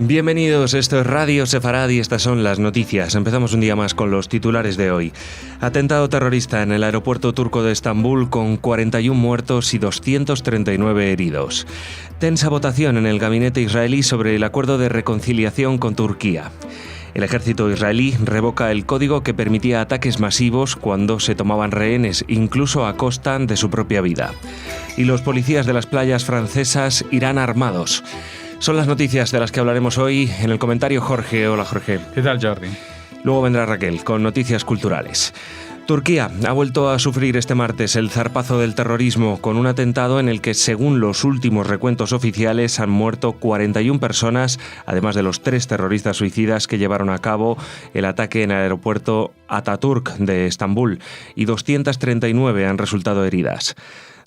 Bienvenidos, esto es Radio Sefarad y estas son las noticias. Empezamos un día más con los titulares de hoy. Atentado terrorista en el aeropuerto turco de Estambul con 41 muertos y 239 heridos. Tensa votación en el gabinete israelí sobre el acuerdo de reconciliación con Turquía. El ejército israelí revoca el código que permitía ataques masivos cuando se tomaban rehenes, incluso a costa de su propia vida. Y los policías de las playas francesas irán armados. Son las noticias de las que hablaremos hoy. En el comentario, Jorge. Hola, Jorge. ¿Qué tal, Jordi? Luego vendrá Raquel con noticias culturales. Turquía ha vuelto a sufrir este martes el zarpazo del terrorismo con un atentado en el que, según los últimos recuentos oficiales, han muerto 41 personas, además de los 3 terroristas suicidas que llevaron a cabo el ataque en el aeropuerto Atatürk de Estambul, y 239 han resultado heridas.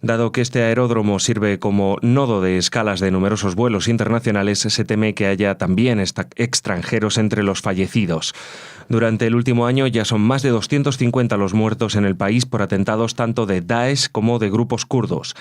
Dado que este aeródromo sirve como nodo de escalas de numerosos vuelos internacionales, se teme que haya también extranjeros entre los fallecidos. Durante el último año ya son más de 250 los muertos en el país por atentados tanto de Daesh como de grupos kurdos.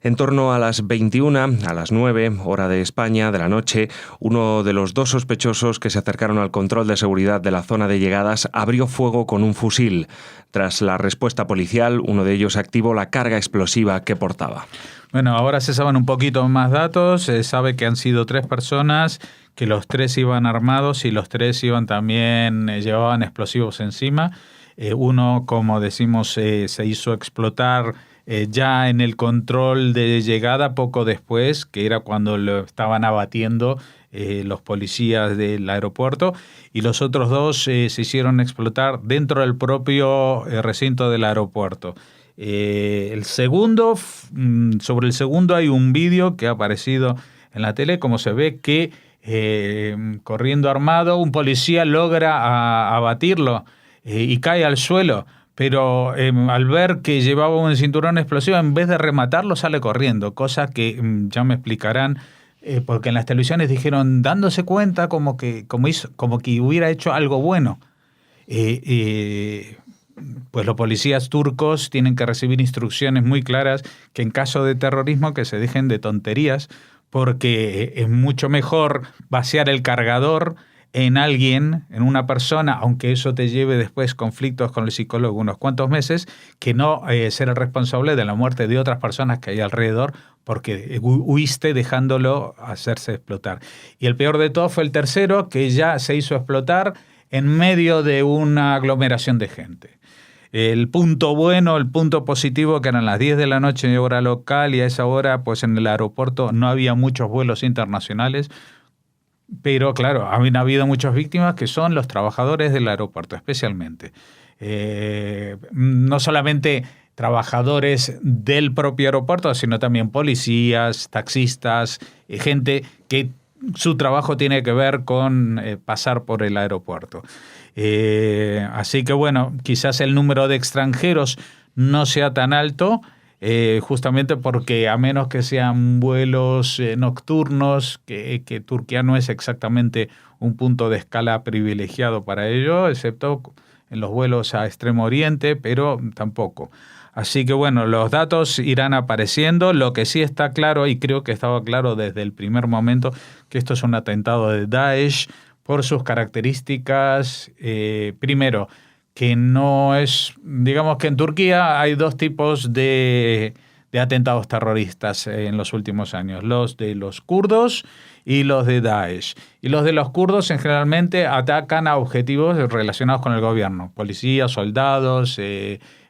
En torno a las 21, a las 9, hora de España, de la noche, uno de los 2 sospechosos que se acercaron al control de seguridad de la zona de llegadas abrió fuego con un fusil. Tras la respuesta policial, uno de ellos activó la carga explosiva que portaba. Bueno, ahora se saben un poquito más datos. Se sabe que han sido 3 personas, que los 3 iban armados y los 3 iban también llevaban explosivos encima. Uno, como decimos, se hizo explotar ya en el control de llegada poco después, que era cuando lo estaban abatiendo los policías del aeropuerto, y los otros 2 se hicieron explotar dentro del propio recinto del aeropuerto. El segundo, sobre el segundo hay un vídeo que ha aparecido en la tele, como se ve que corriendo armado un policía logra abatirlo y cae al suelo. Pero al ver que llevaba un cinturón explosivo, en vez de rematarlo, sale corriendo, cosa que ya me explicarán, porque en las televisiones dijeron, dándose cuenta como que hubiera hecho algo bueno. Pues los policías turcos tienen que recibir instrucciones muy claras que en caso de terrorismo que se dejen de tonterías, porque es mucho mejor vaciar el cargador en alguien, en una persona, aunque eso te lleve después conflictos con el psicólogo unos cuantos meses, que no ser el responsable de la muerte de otras personas que hay alrededor porque huiste dejándolo hacerse explotar. Y el peor de todo fue el tercero, que ya se hizo explotar en medio de una aglomeración de gente. El punto bueno, el punto positivo, que eran las 10 de la noche de hora local, y a esa hora pues en el aeropuerto no había muchos vuelos internacionales. Pero claro, han habido muchas víctimas que son los trabajadores del aeropuerto, especialmente. No solamente trabajadores del propio aeropuerto, sino también policías, taxistas, gente que su trabajo tiene que ver con pasar por el aeropuerto. Así que bueno, quizás el número de extranjeros no sea tan alto, justamente porque a menos que sean vuelos nocturnos, que Turquía no es exactamente un punto de escala privilegiado para ello, excepto en los vuelos a Extremo Oriente, pero tampoco. Así que bueno, los datos irán apareciendo. Lo que sí está claro, y creo que estaba claro desde el primer momento, que esto es un atentado de Daesh por sus características. Primero, que no es, digamos que en Turquía hay 2 tipos de atentados terroristas en los últimos años, los de los kurdos y los de Daesh. Y los de los kurdos generalmente atacan a objetivos relacionados con el gobierno, policías, soldados,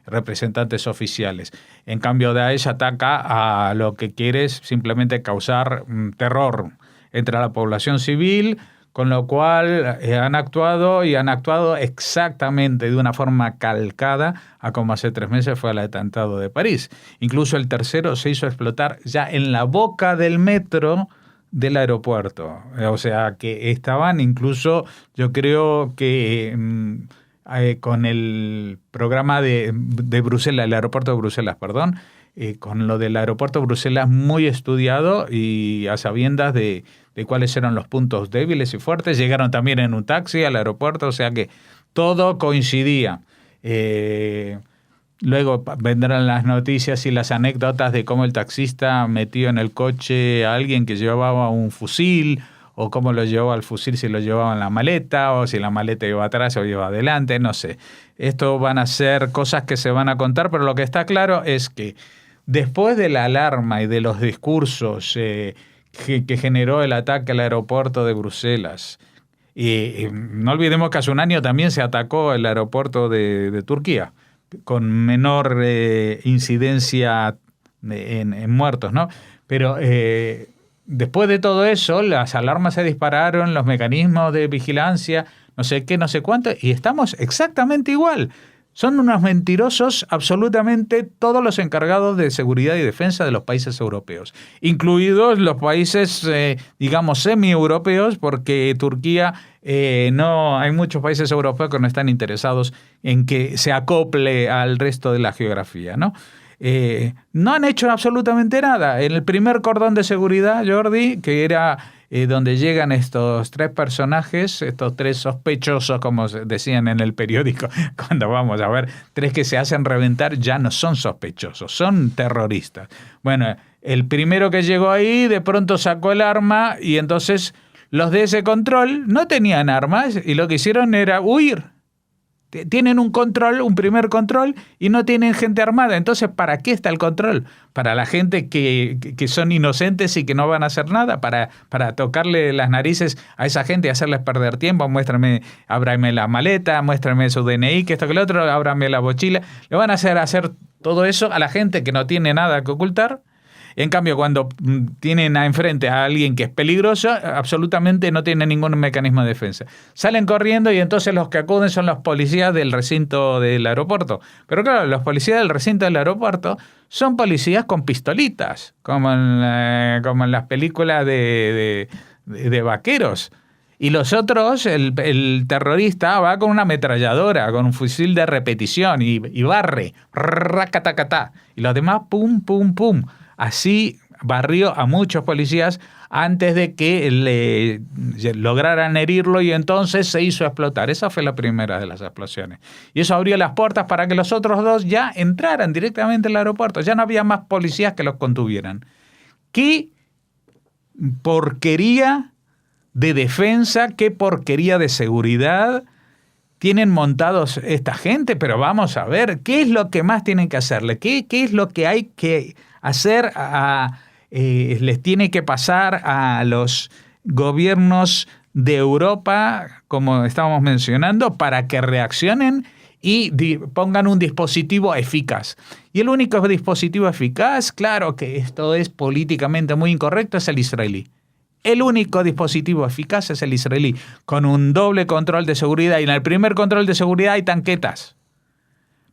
representantes oficiales. En cambio, Daesh ataca a lo que quiere es simplemente causar terror entre la población civil, con lo cual han actuado exactamente de una forma calcada a como hace 3 meses fue el atentado de París. Incluso el tercero se hizo explotar ya en la boca del metro del aeropuerto. O sea, que estaban incluso, yo creo que con el programa de Bruselas, el aeropuerto de Bruselas, con lo del aeropuerto de Bruselas muy estudiado y a sabiendas de cuáles eran los puntos débiles y fuertes. Llegaron también en un taxi al aeropuerto, o sea que todo coincidía. Luego vendrán las noticias y las anécdotas de cómo el taxista metió en el coche a alguien que llevaba un fusil o cómo lo llevó al fusil, si lo llevaba en la maleta, o si la maleta iba atrás o iba adelante, no sé. Esto van a ser cosas que se van a contar, pero lo que está claro es que después de la alarma y de los discursos que generó el ataque al aeropuerto de Bruselas, y no olvidemos que hace un año también se atacó el aeropuerto de Turquía, con menor incidencia en muertos, ¿no? Pero después de todo eso, las alarmas se dispararon, los mecanismos de vigilancia, no sé qué, no sé cuánto, y estamos exactamente igual. Son unos mentirosos absolutamente todos los encargados de seguridad y defensa de los países europeos, incluidos los países, digamos, semi-europeos, porque Turquía, no hay muchos países europeos que no están interesados en que se acople al resto de la geografía, ¿no? No han hecho absolutamente nada. En el primer cordón de seguridad, Jordi, que era donde llegan estos tres personajes, estos tres sospechosos, como decían en el periódico, cuando vamos a ver, tres que se hacen reventar, ya no son sospechosos, son terroristas. Bueno, el primero que llegó ahí de pronto sacó el arma y entonces los de ese control no tenían armas y lo que hicieron era huir. Tienen un control, un primer control, y no tienen gente armada. Entonces, ¿para qué está el control? Para la gente que son inocentes y que no van a hacer nada, para tocarle las narices a esa gente y hacerles perder tiempo. Muéstrame, ábrame la maleta, muéstrame su DNI, que esto que lo otro, ábrame la mochila. Le van a hacer todo eso a la gente que no tiene nada que ocultar. En cambio, cuando tienen enfrente a alguien que es peligroso, absolutamente no tienen ningún mecanismo de defensa. Salen corriendo y entonces los que acuden son los policías del recinto del aeropuerto. Pero claro, los policías del recinto del aeropuerto son policías con pistolitas, como en las películas de vaqueros. Y los otros, el terrorista va con una ametralladora, con un fusil de repetición y barre, racatacatá. Y los demás, pum, pum, pum. Así barrió a muchos policías antes de que le lograran herirlo y entonces se hizo explotar. Esa fue la primera de las explosiones. Y eso abrió las puertas para que los otros dos ya entraran directamente al aeropuerto. Ya no había más policías que los contuvieran. ¡Qué porquería de defensa, qué porquería de seguridad tienen montados esta gente! Pero vamos a ver, ¿qué es lo que más tienen que hacerle? ¿Qué es lo que hay que hacer? Les tiene que pasar a los gobiernos de Europa, como estábamos mencionando, para que reaccionen y pongan un dispositivo eficaz. Y el único dispositivo eficaz, claro que esto es políticamente muy incorrecto, es el israelí. El único dispositivo eficaz es el israelí, con un doble control de seguridad. Y en el primer control de seguridad hay tanquetas,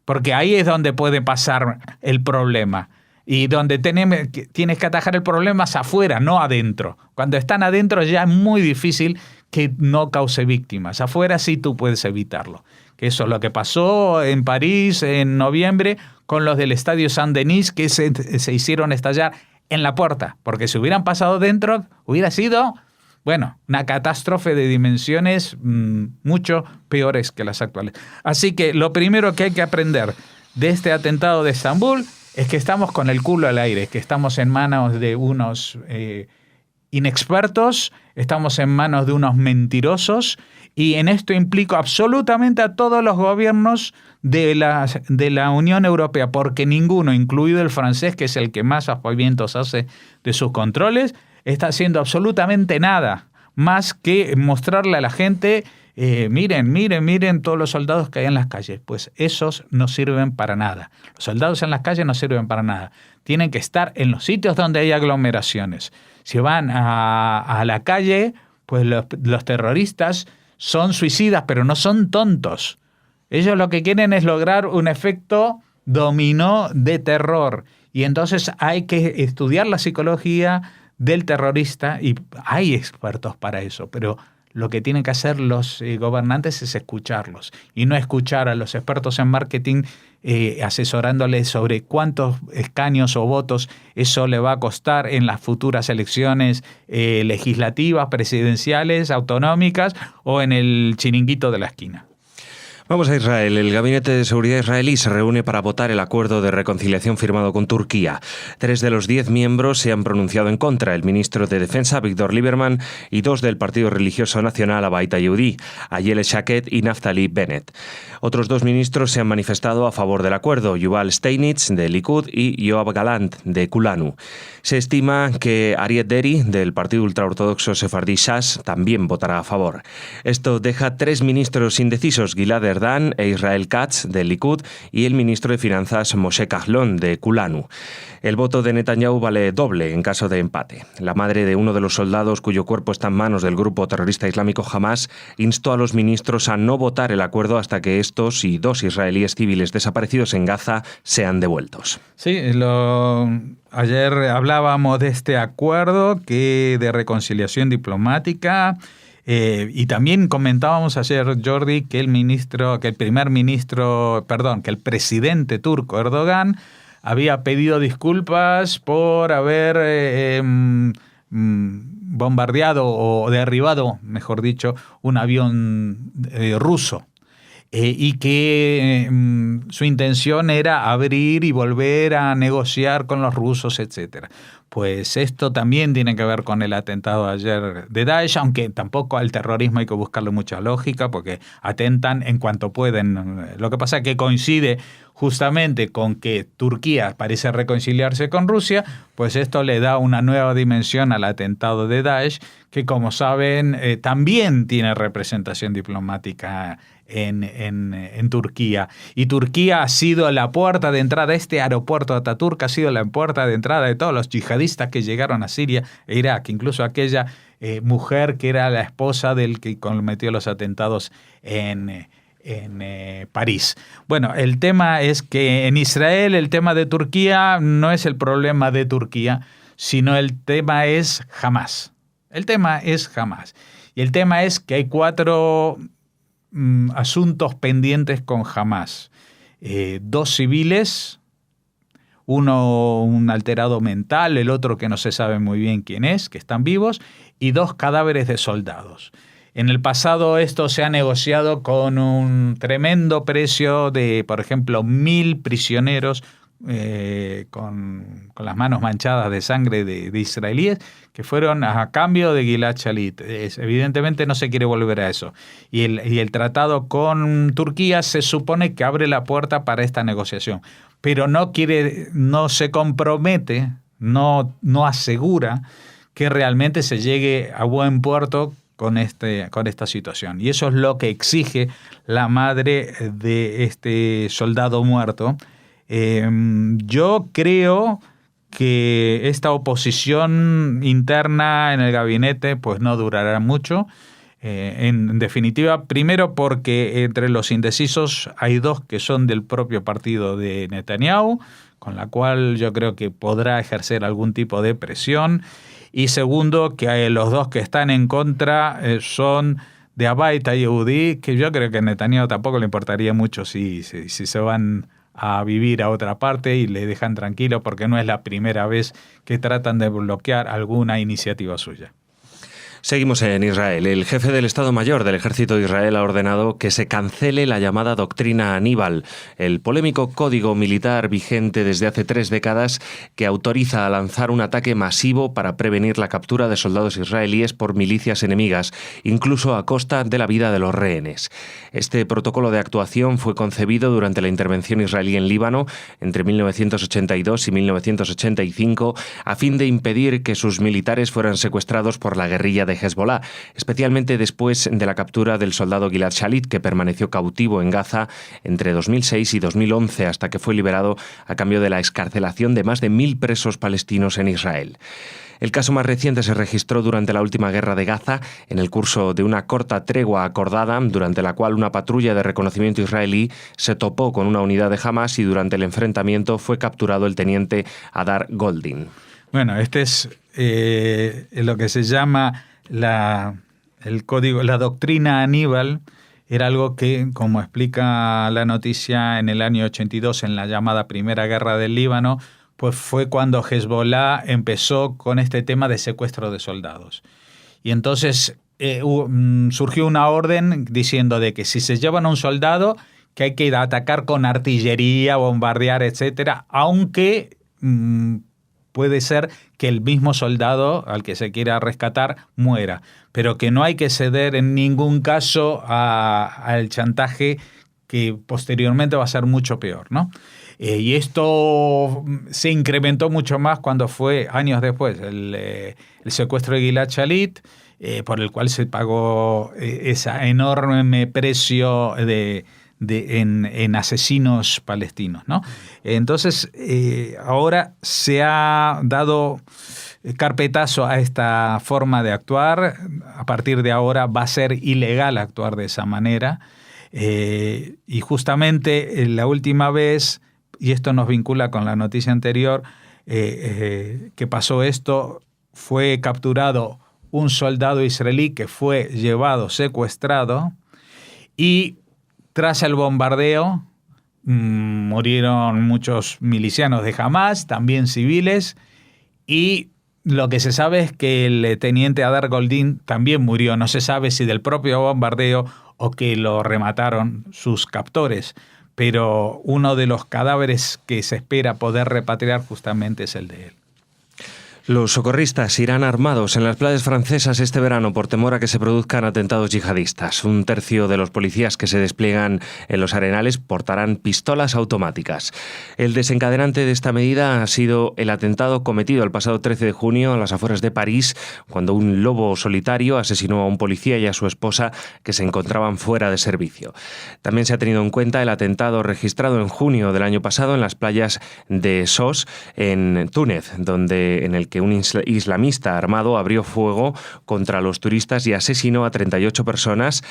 porque ahí es donde puede pasar el problema. Y donde tienes que atajar el problema es afuera, no adentro. Cuando están adentro ya es muy difícil que no cause víctimas. Afuera sí tú puedes evitarlo. Que eso es lo que pasó en París en noviembre con los del Estadio Saint-Denis, que se hicieron estallar en la puerta, porque si hubieran pasado dentro, hubiera sido, bueno, una catástrofe de dimensiones mucho peores que las actuales. Así que lo primero que hay que aprender de este atentado de Estambul es que estamos con el culo al aire, que estamos en manos de unos inexpertos, estamos en manos de unos mentirosos, y en esto implico absolutamente a todos los gobiernos de la Unión Europea, porque ninguno, incluido el francés, que es el que más aspavientos hace de sus controles, está haciendo absolutamente nada más que mostrarle a la gente, miren todos los soldados que hay en las calles. Pues esos no sirven para nada. Los soldados en las calles no sirven para nada. Tienen que estar en los sitios donde hay aglomeraciones. Si van a la calle, pues los terroristas son suicidas, pero no son tontos. Ellos lo que quieren es lograr un efecto dominó de terror. Y entonces hay que estudiar la psicología del terrorista, y hay expertos para eso, pero lo que tienen que hacer los gobernantes es escucharlos y no escuchar a los expertos en marketing asesorándoles sobre cuántos escaños o votos eso le va a costar en las futuras elecciones legislativas, presidenciales, autonómicas o en el chiringuito de la esquina. Vamos a Israel. El Gabinete de Seguridad israelí se reúne para votar el acuerdo de reconciliación firmado con Turquía. 3 de los 10 miembros se han pronunciado en contra: el ministro de Defensa, Víctor Lieberman, y 2 del Partido Religioso Nacional, Abait Yehudi, Ayelet Shaked y Naftali Bennett. Otros 2 ministros se han manifestado a favor del acuerdo: Yuval Steinitz, de Likud, y Yoav Galant, de Kulanu. Se estima que Arieh Deri, del partido ultraortodoxo sefardí Shas, también votará a favor. Esto deja 3 ministros indecisos: Gilad Erdan e Israel Katz, del Likud, y el ministro de Finanzas, Moshe Kahlon, de Kulanu. El voto de Netanyahu vale doble en caso de empate. La madre de uno de los soldados cuyo cuerpo está en manos del grupo terrorista islámico Hamas instó a los ministros a no votar el acuerdo hasta que estos y 2 israelíes civiles desaparecidos en Gaza sean devueltos. Sí, ayer hablábamos de este acuerdo de reconciliación diplomática. Y también comentábamos ayer, Jordi, que el presidente turco Erdogan había pedido disculpas por haber bombardeado o derribado, mejor dicho, un avión ruso. Y que su intención era abrir y volver a negociar con los rusos, etcétera. Pues esto también tiene que ver con el atentado de ayer de Daesh, aunque tampoco al terrorismo hay que buscarle mucha lógica, porque atentan en cuanto pueden. Lo que pasa es que coincide justamente con que Turquía parece reconciliarse con Rusia, pues esto le da una nueva dimensión al atentado de Daesh, que como saben también tiene representación diplomática en Turquía. Y Turquía ha sido la puerta de entrada, este aeropuerto de Ataturk ha sido la puerta de entrada de todos los yihadistas que llegaron a Siria e Irak, incluso aquella mujer que era la esposa del que cometió los atentados en París. Bueno, el tema es que en Israel el tema de Turquía no es el problema de Turquía, sino el tema es Hamás. El tema es Hamás. Y el tema es que hay 4 asuntos pendientes con Hamás. 2 civiles, uno un alterado mental, el otro que no se sabe muy bien quién es, que están vivos, y 2 cadáveres de soldados. En el pasado esto se ha negociado con un tremendo precio de, por ejemplo, 1.000 prisioneros con las manos manchadas de sangre de israelíes, que fueron a cambio de Gilad Shalit. Evidentemente no se quiere volver a eso. Y el tratado con Turquía se supone que abre la puerta para esta negociación, pero no se compromete, no asegura que realmente se llegue a buen puerto con esta situación. Y eso es lo que exige la madre de este soldado muerto. Yo creo que esta oposición interna en el gabinete pues no durará mucho. En definitiva, primero porque entre los indecisos hay 2 que son del propio partido de Netanyahu, con la cual yo creo que podrá ejercer algún tipo de presión. Y segundo, que los 2 que están en contra son de Abait Yehudi, que yo creo que a Netanyahu tampoco le importaría mucho si se van a vivir a otra parte y le dejan tranquilo, porque no es la primera vez que tratan de bloquear alguna iniciativa suya. Seguimos en Israel. El jefe del Estado Mayor del Ejército de Israel ha ordenado que se cancele la llamada doctrina Aníbal, el polémico código militar vigente desde hace 3 décadas que autoriza a lanzar un ataque masivo para prevenir la captura de soldados israelíes por milicias enemigas, incluso a costa de la vida de los rehenes. Este protocolo de actuación fue concebido durante la intervención israelí en Líbano entre 1982 y 1985 a fin de impedir que sus militares fueran secuestrados por la guerrilla de Hezbollah, especialmente después de la captura del soldado Gilad Shalit, que permaneció cautivo en Gaza entre 2006 y 2011 hasta que fue liberado a cambio de la excarcelación de más de 1.000 presos palestinos en Israel. El caso más reciente se registró durante la última guerra de Gaza, en el curso de una corta tregua acordada, durante la cual una patrulla de reconocimiento israelí se topó con una unidad de Hamas y durante el enfrentamiento fue capturado el teniente Hadar Goldin. Bueno, este es lo que se llama el código, la doctrina Aníbal. Era algo que, como explica la noticia, en el año 82, en la llamada Primera Guerra del Líbano, pues fue cuando Hezbollah empezó con este tema de secuestro de soldados. Y entonces surgió una orden diciendo de que si se llevan a un soldado, que hay que atacar con artillería, bombardear, etcétera, aunque puede ser que el mismo soldado al que se quiera rescatar muera, pero que no hay que ceder en ningún caso al chantaje, que posteriormente va a ser mucho peor, ¿no? Y esto se incrementó mucho más cuando fue, años después, el secuestro de Gilad Shalit, por el cual se pagó ese enorme precio en asesinos palestinos, ¿no? Entonces, ahora se ha dado carpetazo a esta forma de actuar. A partir de ahora va a ser ilegal actuar de esa manera. Y justamente la última vez, y esto nos vincula con la noticia anterior, que pasó esto, fue capturado un soldado israelí que fue llevado, secuestrado, y tras el bombardeo murieron muchos milicianos de Hamás, también civiles, y lo que se sabe es que el teniente Hadar Goldin también murió. No se sabe si del propio bombardeo o que lo remataron sus captores, pero uno de los cadáveres que se espera poder repatriar justamente es el de él. Los socorristas irán armados en las playas francesas este verano por temor a que se produzcan atentados yihadistas. Un tercio de los policías que se despliegan en los arenales portarán pistolas automáticas. El desencadenante de esta medida ha sido el atentado cometido el pasado 13 de junio a las afueras de París, cuando un lobo solitario asesinó a un policía y a su esposa que se encontraban fuera de servicio. También se ha tenido en cuenta el atentado registrado en junio del año pasado en las playas de Sos, en Túnez, en el que un islamista armado abrió fuego contra los turistas y asesinó a 38 personas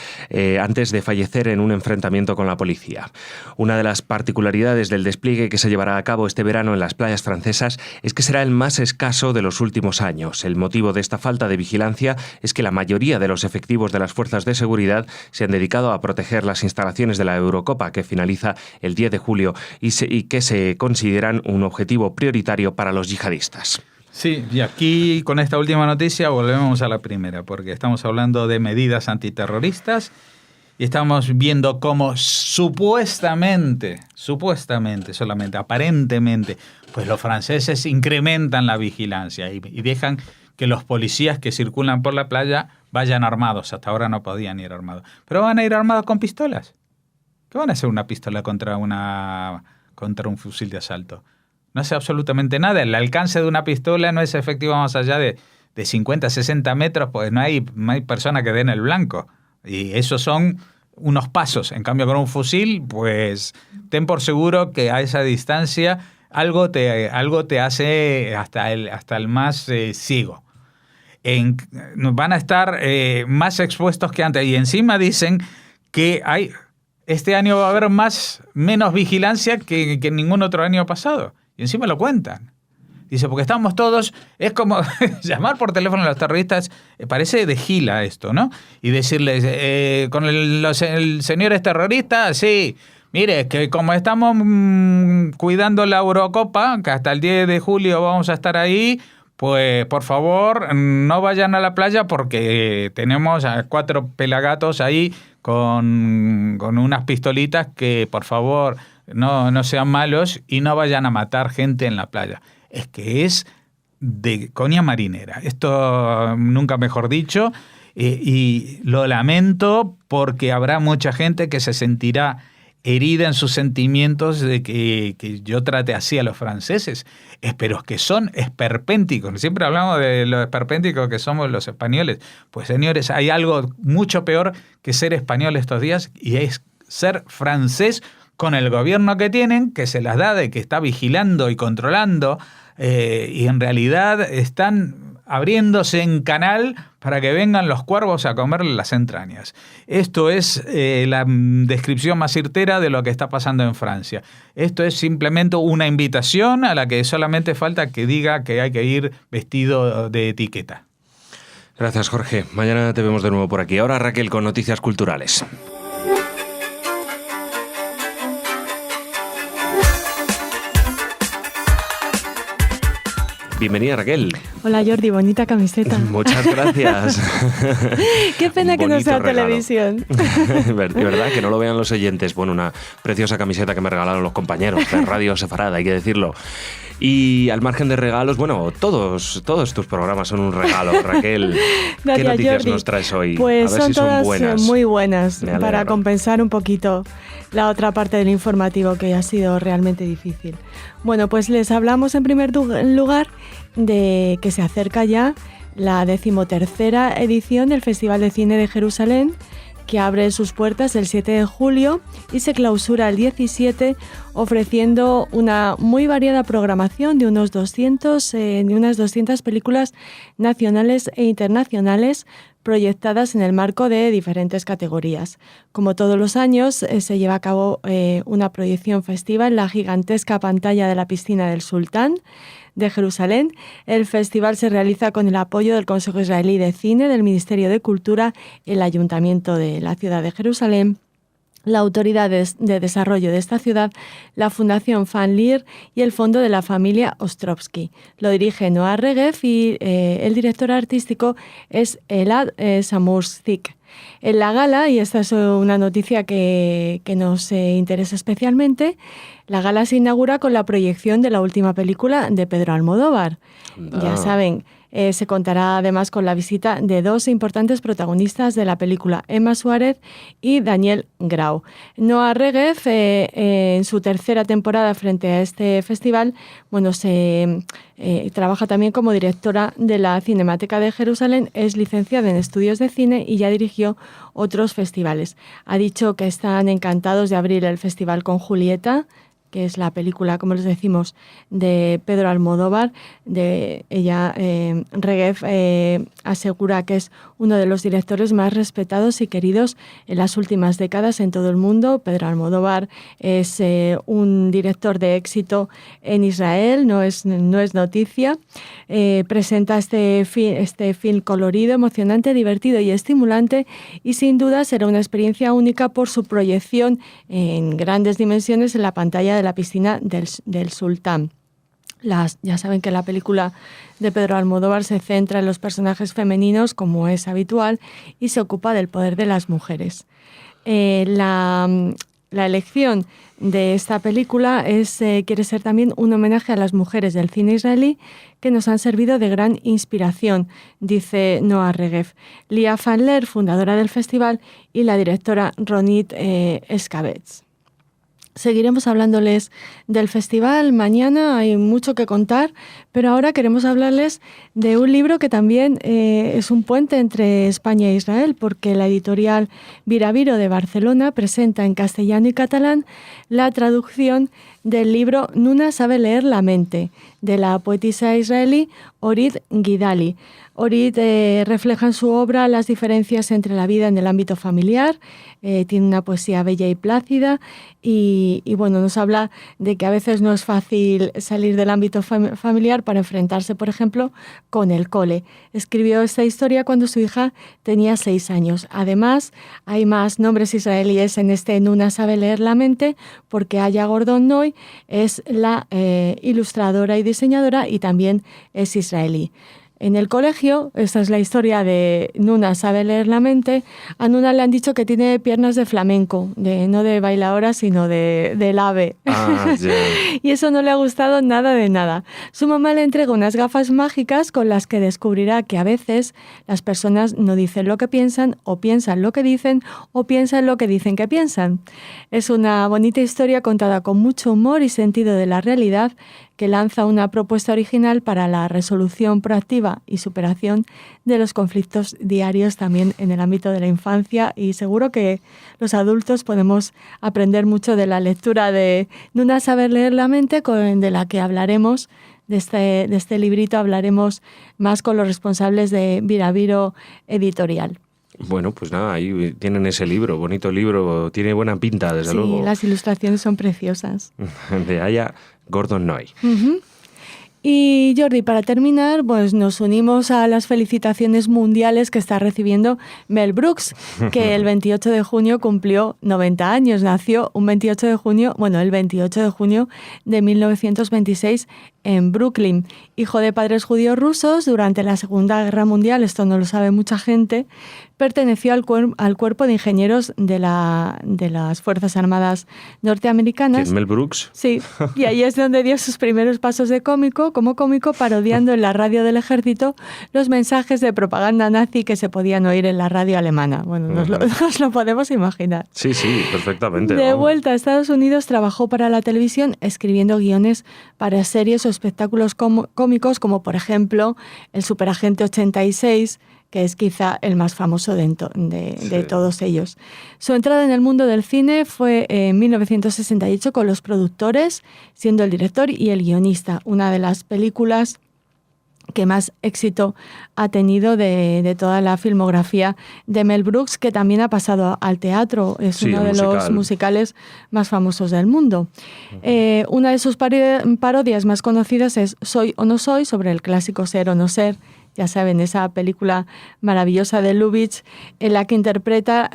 antes de fallecer en un enfrentamiento con la policía. Una de las particularidades del despliegue que se llevará a cabo este verano en las playas francesas es que será el más escaso de los últimos años. El motivo de esta falta de vigilancia es que la mayoría de los efectivos de las fuerzas de seguridad se han dedicado a proteger las instalaciones de la Eurocopa, que finaliza el 10 de julio y que se consideran un objetivo prioritario para los yihadistas. Sí, y aquí con esta última noticia volvemos a la primera, porque estamos hablando de medidas antiterroristas y estamos viendo cómo supuestamente, solamente, aparentemente, pues los franceses incrementan la vigilancia y dejan que los policías que circulan por la playa vayan armados. Hasta ahora no podían ir armados. Pero van a ir armados con pistolas. ¿Qué van a hacer una pistola contra un fusil de asalto? No hace absolutamente nada. El alcance de una pistola no es efectivo más allá de 50, 60 metros, pues no hay persona que dé en el blanco. Y esos son unos pasos. En cambio, con un fusil, pues ten por seguro que a esa distancia algo te hace hasta el más ciego. Van a estar más expuestos que antes. Y encima dicen que este año va a haber menos vigilancia que en ningún otro año pasado. Y encima lo cuentan. Dice, porque estamos todos... Es como llamar por teléfono a los terroristas, parece de gila esto, ¿no? Y decirles, con el señor es terrorista, sí, mire, que como estamos cuidando la Eurocopa, que hasta el 10 de julio vamos a estar ahí, pues por favor no vayan a la playa porque tenemos a 4 pelagatos ahí con unas pistolitas que por favor... No sean malos y no vayan a matar gente en la playa. Es que es de coña marinera. Esto nunca mejor dicho. Y lo lamento porque habrá mucha gente que se sentirá herida en sus sentimientos de que yo trate así a los franceses. Pero es que son esperpénticos. Siempre hablamos de los esperpénticos que somos los españoles. Pues señores, hay algo mucho peor que ser español estos días y es ser francés con el gobierno que tienen, que se las da de que está vigilando y controlando, y en realidad están abriéndose en canal para que vengan los cuervos a comerle las entrañas. Esto es la descripción más certera de lo que está pasando en Francia. Esto es simplemente una invitación a la que solamente falta que diga que hay que ir vestido de etiqueta. Gracias, Jorge. Mañana te vemos de nuevo por aquí. Ahora Raquel con noticias culturales. Bienvenida, Raquel. Hola, Jordi, bonita camiseta. Muchas gracias. Qué pena que no sea televisión. De verdad, que no lo vean los oyentes. Bueno, una preciosa camiseta que me regalaron los compañeros de Radio Sefarad, hay que decirlo. Y al margen de regalos, bueno, todos tus programas son un regalo, Raquel. Gracias, ¿Qué noticias Jordi. Nos traes hoy? Pues a ver son si todas son buenas. muy buenas, Me alegro. para compensar un poquito la otra parte del informativo que ha sido realmente difícil. Bueno, pues les hablamos en primer lugar de que se acerca ya la 13ª edición del Festival de Cine de Jerusalén, que abre sus puertas el 7 de julio y se clausura el 17, ofreciendo una muy variada programación de unas 200 películas nacionales e internacionales proyectadas en el marco de diferentes categorías. Como todos los años, se lleva a cabo una proyección festiva en la gigantesca pantalla de la piscina del Sultán de Jerusalén. El festival se realiza con el apoyo del Consejo Israelí de Cine, del Ministerio de Cultura, el Ayuntamiento de la ciudad de Jerusalén, la Autoridad de Desarrollo de esta ciudad, la Fundación Fan-Lear y el Fondo de la Familia Ostrovsky. Lo dirige Noah Regev y el director artístico es Elad Samurzik. En la gala, y esta es una noticia que nos interesa especialmente, la gala se inaugura con la proyección de la última película de Pedro Almodóvar. Ya saben, se contará además con la visita de dos importantes protagonistas de la película, Emma Suárez y Daniel Grau. Noah Regev, en su tercera temporada frente a este festival, trabaja también como directora de la Cinemateca de Jerusalén, es licenciada en estudios de cine y ya dirigió otros festivales. Ha dicho que están encantados de abrir el festival con Julieta, que es la película, como les decimos, de Pedro Almodóvar. Regev asegura que es uno de los directores más respetados y queridos en las últimas décadas en todo el mundo. Pedro Almodóvar es un director de éxito en Israel, no es noticia. Presenta este film colorido, emocionante, divertido y estimulante, y sin duda será una experiencia única por su proyección en grandes dimensiones en la pantalla de la piscina del Sultán. Ya saben que la película de Pedro Almodóvar se centra en los personajes femeninos, como es habitual, y se ocupa del poder de las mujeres. La elección de esta película quiere ser también un homenaje a las mujeres del cine israelí que nos han servido de gran inspiración, dice Noah Regev. Lia Fan-Lear, fundadora del festival, y la directora Ronit Eskabetz. Seguiremos hablándoles del festival mañana, hay mucho que contar, pero ahora queremos hablarles de un libro que también es un puente entre España e Israel, porque la editorial Viraviro de Barcelona presenta en castellano y catalán la traducción del libro Nuna sabe leer la mente, de la poetisa israelí Orit Gidali. Orit refleja en su obra las diferencias entre la vida en el ámbito familiar, tiene una poesía bella y plácida y nos habla de que a veces no es fácil salir del ámbito familiar para enfrentarse, por ejemplo, con el cole. Escribió esta historia cuando su hija tenía 6 años. Además, hay más nombres israelíes en este Nuna sabe leer la mente, porque Aya Gordon Noy es la ilustradora y diseñadora y también es israelí. En el colegio, esta es la historia de Nuna sabe leer la mente, a Nuna le han dicho que tiene piernas de flamenco, no de bailadora, sino del ave. Y eso no le ha gustado nada de nada. Su mamá le entrega unas gafas mágicas con las que descubrirá que a veces las personas no dicen lo que piensan, o piensan lo que dicen, o piensan lo que dicen que piensan. Es una bonita historia contada con mucho humor y sentido de la realidad, que lanza una propuesta original para la resolución proactiva y superación de los conflictos diarios también en el ámbito de la infancia, y seguro que los adultos podemos aprender mucho de la lectura de Nuna sabe leer la mente, de la que hablaremos, de este librito hablaremos más con los responsables de Viraviro Editorial. Bueno, pues nada, ahí tienen ese libro, bonito libro, tiene buena pinta, desde luego. Sí, las ilustraciones son preciosas. De Aya Gordon Noy. Uh-huh. Y Jordi, para terminar, pues nos unimos a las felicitaciones mundiales que está recibiendo Mel Brooks, que el 28 de junio cumplió 90 años. Nació el 28 de junio de 1926 en Brooklyn. Hijo de padres judíos rusos, durante la Segunda Guerra Mundial, esto no lo sabe mucha gente, perteneció al cuerpo de ingenieros de las Fuerzas Armadas norteamericanas. ¿Mel Brooks? Sí, y ahí es donde dio sus primeros pasos como cómico, parodiando en la radio del ejército los mensajes de propaganda nazi que se podían oír en la radio alemana. Bueno, nos lo podemos imaginar. Sí, perfectamente. De vuelta a Estados Unidos, trabajó para la televisión escribiendo guiones para series o espectáculos cómicos, como por ejemplo El Superagente 86, que es quizá el más famoso de todos ellos. Su entrada en el mundo del cine fue en 1968 con Los Productores, siendo el director y el guionista, una de las películas que más éxito ha tenido de toda la filmografía de Mel Brooks, que también ha pasado al teatro. Es uno de los musicales más famosos del mundo. Una de sus parodias más conocidas es Soy o no soy, sobre el clásico Ser o no ser. Ya saben, esa película maravillosa de Lubitsch, en la que interpreta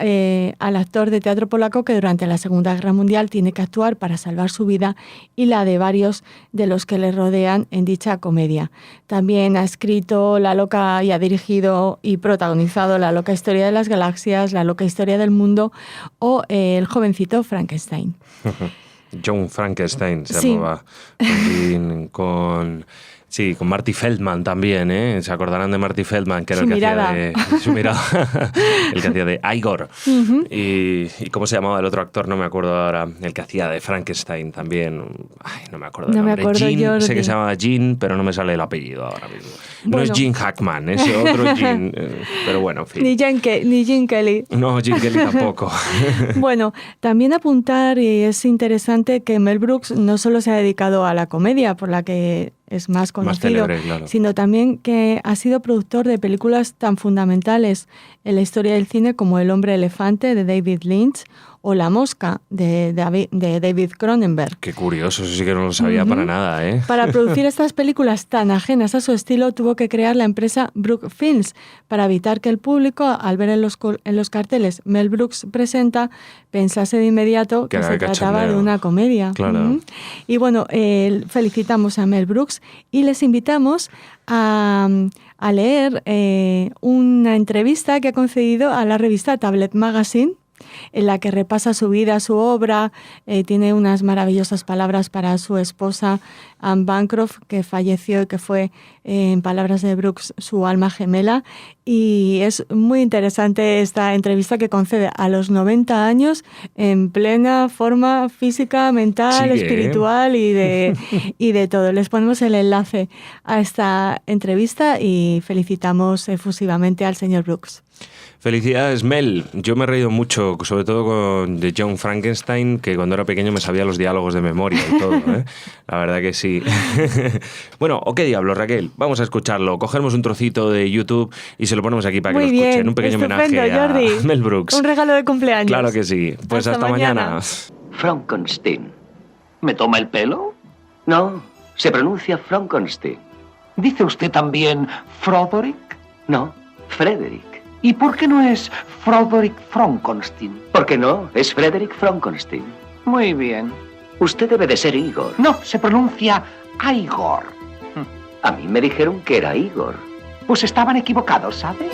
al actor de teatro polaco que durante la Segunda Guerra Mundial tiene que actuar para salvar su vida y la de varios de los que le rodean en dicha comedia. También ha escrito La loca y ha dirigido y protagonizado La loca historia de las galaxias, La loca historia del mundo o El jovencito Frankenstein. John Frankenstein se llamaba. Con Marty Feldman también, ¿eh? Se acordarán de Marty Feldman, que era el que hacía de su mirada, el que hacía de Igor. Uh-huh. Y ¿cómo se llamaba el otro actor? No me acuerdo ahora. El que hacía de Frankenstein también. Ay, no me acuerdo del nombre. Gene, sé que se llamaba Gene, pero no me sale el apellido ahora mismo. No es Gene Hackman, ese otro Gene. Pero bueno, en fin. Ni Gene Kelly. No, Gene Kelly tampoco. Bueno, también apuntar, y es interesante, que Mel Brooks no solo se ha dedicado a la comedia, por la que es más conocido, célebre, claro, sino también que ha sido productor de películas tan fundamentales en la historia del cine como El hombre elefante, de David Lynch, o La mosca, de David Cronenberg. Qué curioso, eso sí que no lo sabía para nada, ¿eh? Para producir estas películas tan ajenas a su estilo, tuvo que crear la empresa Brook Films, para evitar que el público, al ver en los carteles Mel Brooks presenta, pensase de inmediato que se trataba de una comedia. Claro. Y bueno, felicitamos a Mel Brooks y les invitamos a leer una entrevista que ha concedido a la revista Tablet Magazine, en la que repasa su vida, su obra. Tiene unas maravillosas palabras para su esposa, Anne Bancroft, que falleció y que fue, en palabras de Brooks, su alma gemela. Y es muy interesante esta entrevista que concede a los 90 años, en plena forma física, mental, espiritual y de todo. Les ponemos el enlace a esta entrevista y felicitamos efusivamente al señor Brooks. Felicidades, Mel. Yo me he reído mucho, sobre todo con The Young Frankenstein, que cuando era pequeño me sabía los diálogos de memoria y todo, ¿eh? La verdad que sí. Bueno, ¿o qué diablo, Raquel? Vamos a escucharlo. Cogemos un trocito de YouTube y se lo ponemos aquí para que lo escuchen. Un pequeño homenaje a Jordi. Mel Brooks. Un regalo de cumpleaños. Claro que sí. Pues hasta mañana. Frankenstein. ¿Me toma el pelo? No, se pronuncia Frankenstein. ¿Dice usted también Froderick? No, Frederick. ¿Y por qué no es Froderick Frankenstein? ¿Por qué no? Es Frederick Frankenstein. Muy bien. Usted debe de ser Igor. No, se pronuncia Igor. A mí me dijeron que era Igor. Pues estaban equivocados, ¿sabe?